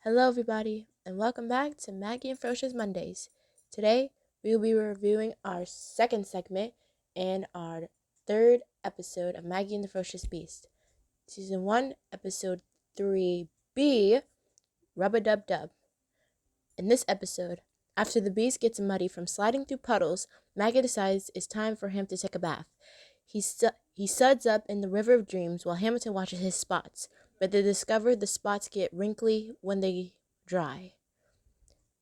Hello, everybody, and welcome back to Maggie and Ferocious Mondays. Today, we will be reviewing our second segment and our third episode of Maggie and the Ferocious Beast. Season 1, Episode 3B, Rub-a-Dub-Dub. In this episode, after the beast gets muddy from sliding through puddles, Maggie decides it's time for him to take a bath. He suds up in the River of Dreams while Hamilton watches his spots, but they discover the spots get wrinkly when they dry.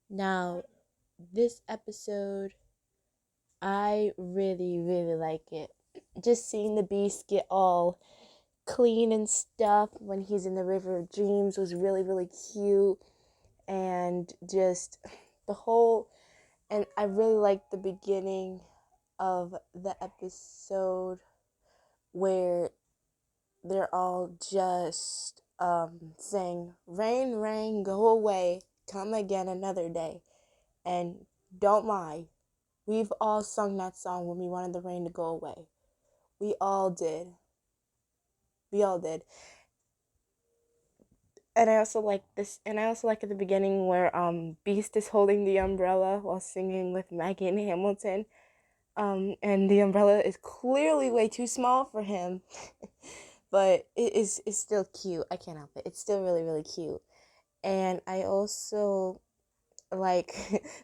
Now, this episode, I really, really like it. Just seeing the beast get all clean and stuff when he's in the River of Dreams was really, really cute. And just the whole, and I really liked the beginning of the episode where they're all just saying, "Rain, rain, go away, come again another day." And don't lie, we've all sung that song when we wanted the rain to go away. We all did. We all did. And I also like this, and I also like at the beginning where Beast is holding the umbrella while singing with Maggie and Hamilton. And the umbrella is clearly way too small for him. But it's still cute. I can't help it. It's still really, really cute. And I also like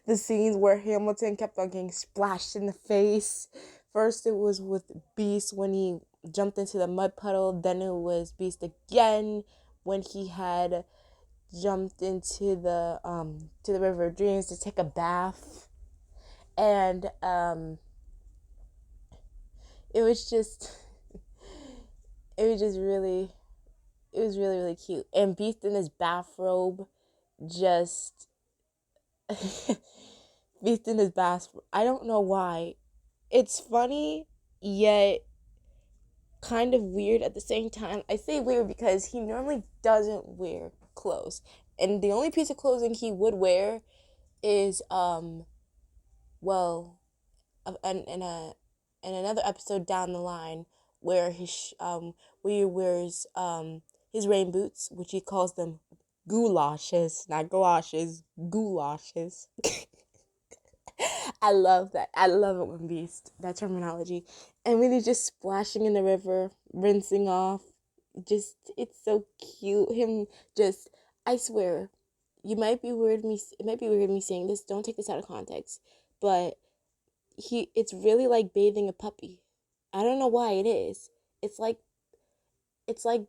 the scenes where Hamilton kept on getting splashed in the face. First it was with Beast when he jumped into the mud puddle. Then it was Beast again when he had jumped into the River of Dreams to take a bath. And it was really really cute. And Beast in his bathrobe, just Beast in his bathrobe. I don't know why. It's funny, yet kind of weird at the same time. I say weird because he normally doesn't wear clothes. And the only piece of clothing he would wear is in another episode down the line where where he wears his rain boots, which he calls them goulashes, not galoshes, goulashes. I love that. I love it when Beast, that terminology. And when he's just splashing in the river, rinsing off, just, it's so cute. Him just, I swear, it might be weird me saying this, don't take this out of context, but it's really like bathing a puppy. I don't know why it is. It's like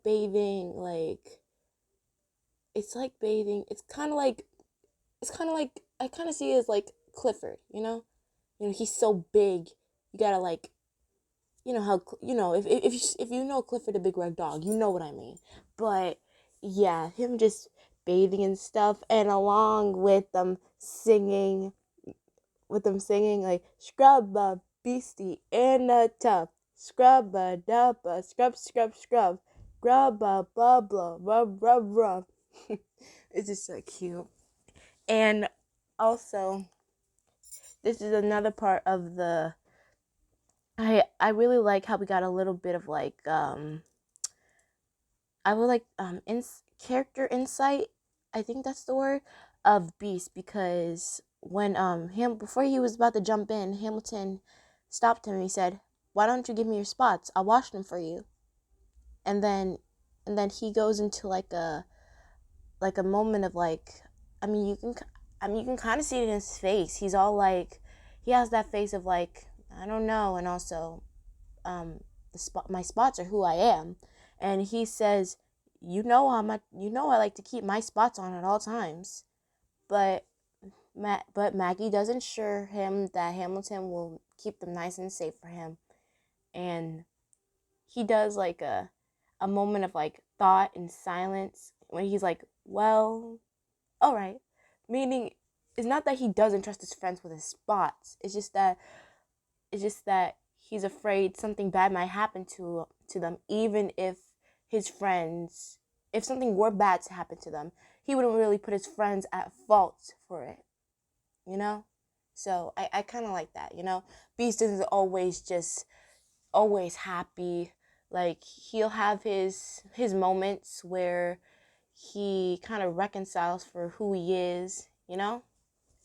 bathing, it's kind of like, I kind of see it as like Clifford, he's so big, you gotta like, how, if you know Clifford the Big Red Dog, you know what I mean. But yeah, him just bathing and stuff, and along with them singing like, scrub a beastie in a tub, scrub a dubba, scrub, scrub, scrub, grub a bubble, rub, rub, rub. It's just so cute. And also, this is another part of the, I really like how we got a little bit of like, I would like character insight, I think that's the word, of Beast, because when before he was about to jump in, Hamilton stopped him and he said, "Why don't you give me your spots? I'll wash them for you." And then he goes into like a moment of like, you can kind of see it in his face. He's all like, he has that face of like, I don't know, and also my spots are who I am. And he says, I like to keep my spots on at all times. But Maggie does ensure him that Hamilton will keep them nice and safe for him. And he does like a moment of like thought and silence when he's like, well, all right. Meaning, it's not that he doesn't trust his friends with his spots. It's just that he's afraid something bad might happen to them, even if if something were bad to happen to them, he wouldn't really put his friends at fault for it, So I kind of like that, Beast isn't always happy. Like, he'll have his moments where he kind of reconciles for who he is, you know?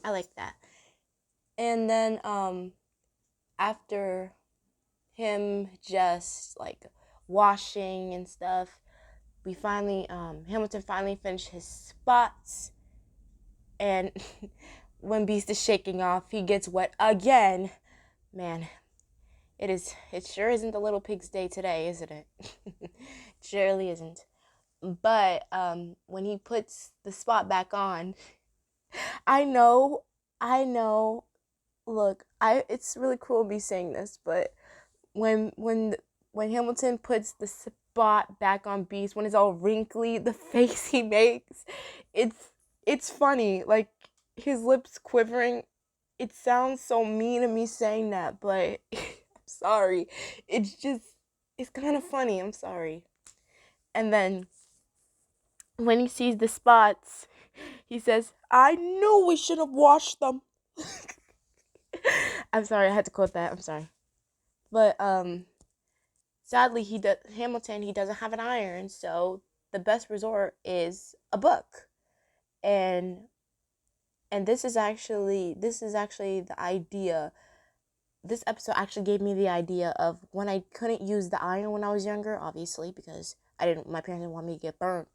I like that. And then after him just like washing and stuff, we finally Hamilton finally finished his spots, and when Beast is shaking off, he gets wet again. Man, it sure isn't the little pig's day today, isn't it? It surely isn't. But when he puts the spot back on, I know, I know. Look, it's really cruel me saying this, but when when when Hamilton puts the spot back on Beast, when it's all wrinkly, the face he makes, it's funny. Like his lips quivering. It sounds so mean of me saying that, but I'm sorry. It's kind of funny. I'm sorry. And then when he sees the spots, he says, "I knew we should have washed them." I'm sorry, I had to quote that. I'm sorry. But sadly Hamilton, he doesn't have an iron, so the best resort is a book. And this is actually the idea. This episode actually gave me the idea of when I couldn't use the iron when I was younger, obviously, because my parents didn't want me to get burnt.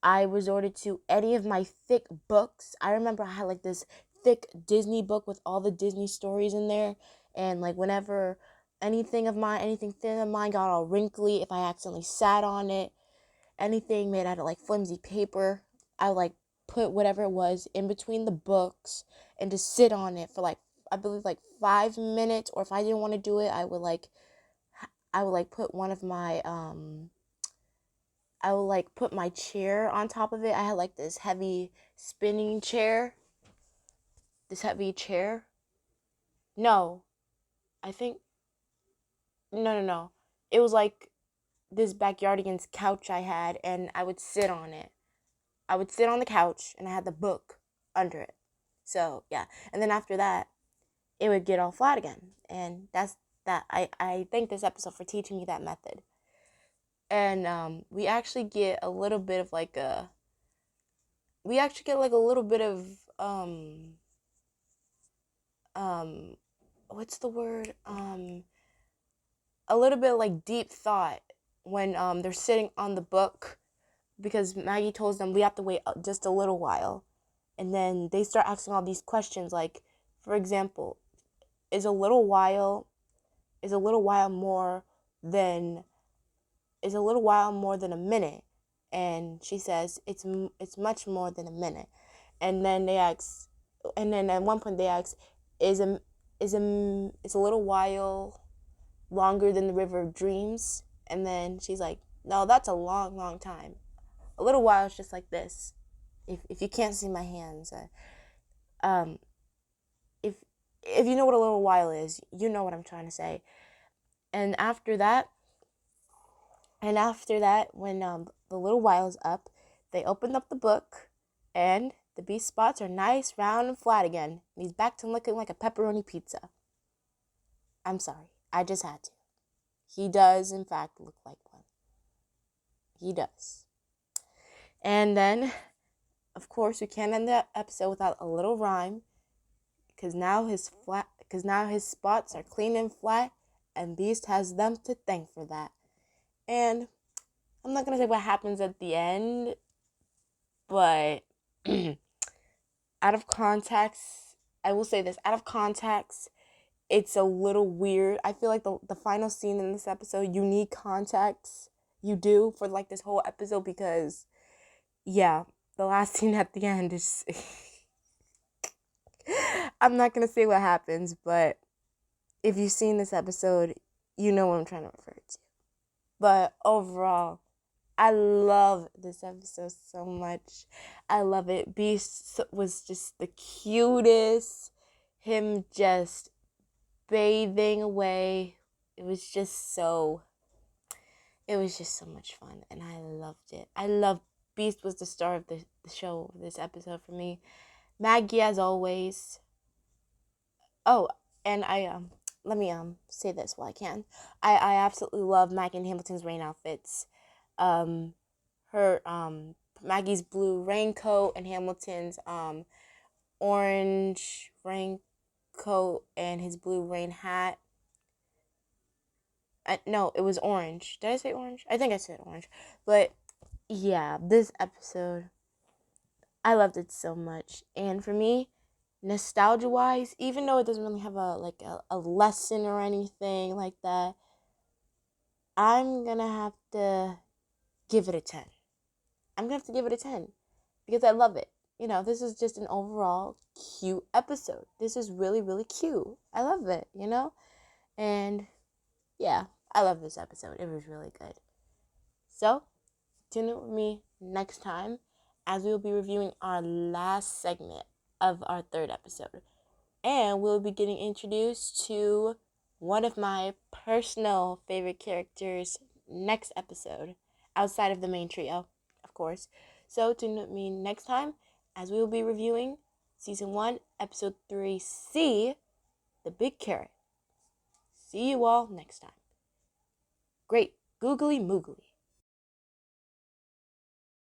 I resorted to any of my thick books. I remember I had like this thick Disney book with all the Disney stories in there. And like whenever anything thin of mine got all wrinkly, if I accidentally sat on it, anything made out of like flimsy paper, I would like put whatever it was in between the books and just sit on it for like, I believe like 5 minutes. Or if I didn't want to do it, I would put one of my I would like put my chair on top of it. I had like this heavy spinning chair. This heavy chair. No, I think no. It was like this backyardian's couch I had, and I would sit on it. I would sit on the couch, and I had the book under it. So yeah, and then after that, it would get all flat again, and that's that. I thank this episode for teaching me that method. And we actually get a little bit of like a we actually get like a little bit of um what's the word, a little bit like deep thought when they're sitting on the book, because Maggie tells them we have to wait just a little while, and then they start asking all these questions, like, for example, is a little while more than a minute? And she says it's much more than a minute. And then at one point they ask, is a little while longer than the river of dreams? And then she's like, no, that's a long, long time. A little while is just like this. If you can't see my hands, um, if you know what a little while is, you know what I'm trying to say. And after that, when the little while is up, they open up the book, and the Beast spots are nice, round, and flat again. And he's back to looking like a pepperoni pizza. I'm sorry, I just had to. He does, in fact, look like one. He does. And then, of course, we can't end the episode without a little rhyme, because now his spots are clean and flat, and Beast has them to thank for that. And I'm not gonna say what happens at the end, but out of context, I will say this: out of context, it's a little weird. I feel like the final scene in this episode, you need context. You do, for like this whole episode, because yeah, the last scene at the end is I'm not gonna say what happens, but if you've seen this episode, you know what I'm trying to refer to. But overall, I love this episode so much. I love it. Beast was just the cutest. Him just bathing away. It was just so much fun, and I loved it. Beast was the star of the show, this episode for me. Maggie, as always. Oh, and let me say this while I can. I absolutely love Maggie and Hamilton's rain outfits. Her Maggie's blue raincoat and Hamilton's orange raincoat and his blue rain hat. No, it was orange. Did I say orange? I think I said orange. But yeah, this episode, I loved it so much. And for me, nostalgia wise, even though it doesn't really have a lesson or anything like that, I'm gonna have to give it a 10. I'm gonna have to give it a 10 because I love it. This is just an overall cute episode. This is really, really cute. I love it, And yeah, I love this episode. It was really good. So, tune in with me next time as we will be reviewing our last segment of our third episode. And we'll be getting introduced to one of my personal favorite characters next episode, outside of the main trio, of course. So tune in with me next time as we will be reviewing Season 1, Episode 3C, The Big Carrot. See you all next time. Great googly moogly.